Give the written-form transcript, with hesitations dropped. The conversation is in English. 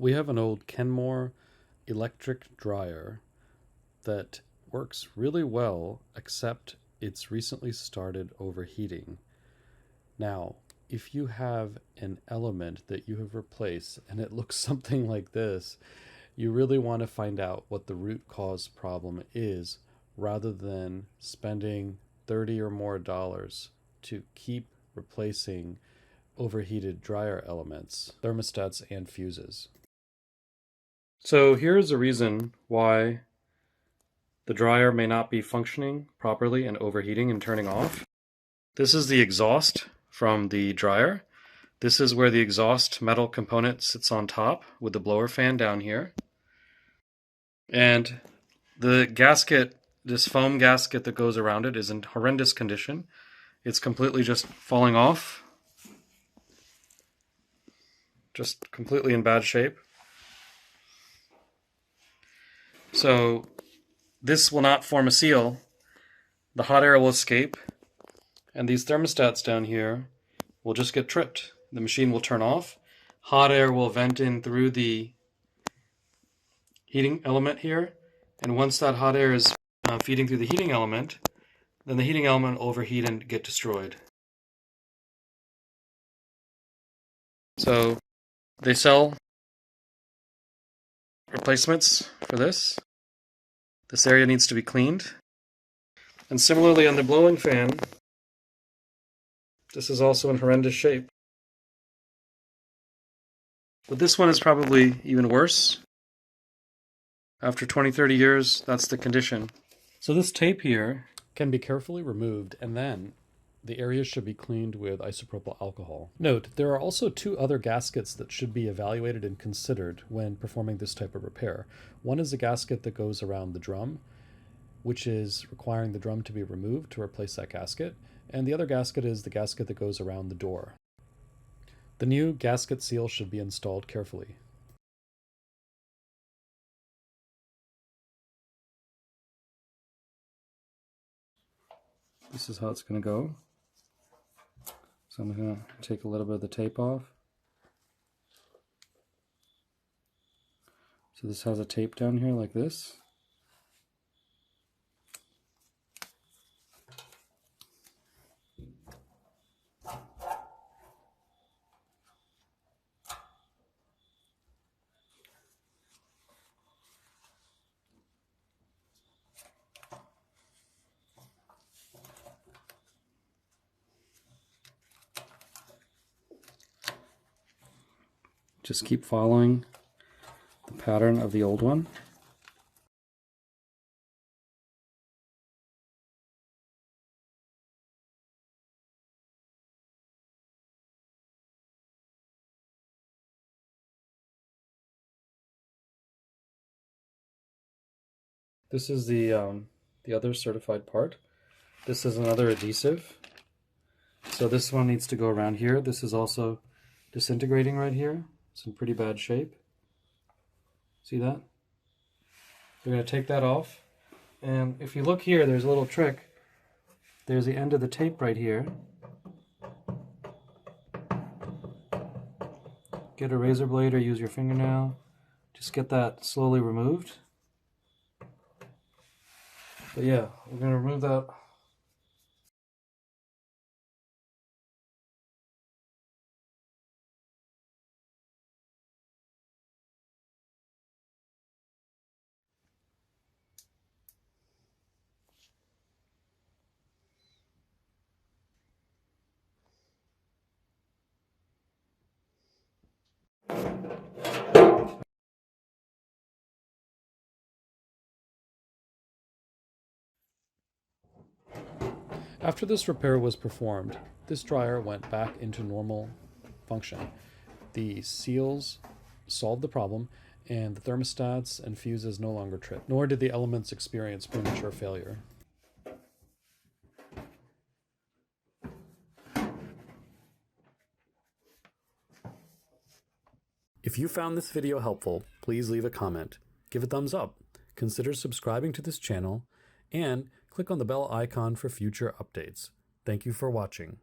We have an old Kenmore electric dryer that works really well, except it's recently started overheating. Now, if you have an element that you have replaced and it looks something like this, you really want to find out what the root cause problem is rather than spending $30 or more to keep replacing overheated dryer elements, thermostats, and fuses. So here's a reason why the dryer may not be functioning properly and overheating and turning off. This is the exhaust from the dryer. This is where the exhaust metal component sits on top with the blower fan down here. And the gasket, this foam gasket that goes around it, is in horrendous condition. It's completely just falling off. Just completely in bad shape. So this will not form a seal. The hot air will escape, and these thermostats down here will just get tripped. The machine will turn off. Hot air will vent in through the heating element here, and once that hot air is feeding through the heating element, then the heating element will overheat and get destroyed. So they sell replacements for this. This area needs to be cleaned. And similarly on the blowing fan, this is also in horrendous shape. But this one is probably even worse. After 20-30 years, that's the condition. So this tape here can be carefully removed, and then the area should be cleaned with isopropyl alcohol. Note, there are also two other gaskets that should be evaluated and considered when performing this type of repair. One is a gasket that goes around the drum, which is requiring the drum to be removed to replace that gasket, and the other gasket is the gasket that goes around the door. The new gasket seal should be installed carefully. This is how it's going to go. So I'm going to take a little bit of the tape off. So this has a tape down here like this. Just keep following the pattern of the old one. This is the other certified part. This is another adhesive. So this one needs to go around here. This is also disintegrating right here. It's in pretty bad shape. See that? We're going to take that off. And if you look here, there's a little trick. There's the end of the tape right here. Get a razor blade or use your fingernail. Just get that slowly removed. But yeah, we're going to remove that. After this repair was performed, this dryer went back into normal function. The seals solved the problem, and the thermostats and fuses no longer tripped, nor did the elements experience premature failure. If you found this video helpful, please leave a comment, give a thumbs up, consider subscribing to this channel, and click on the bell icon for future updates. Thank you for watching.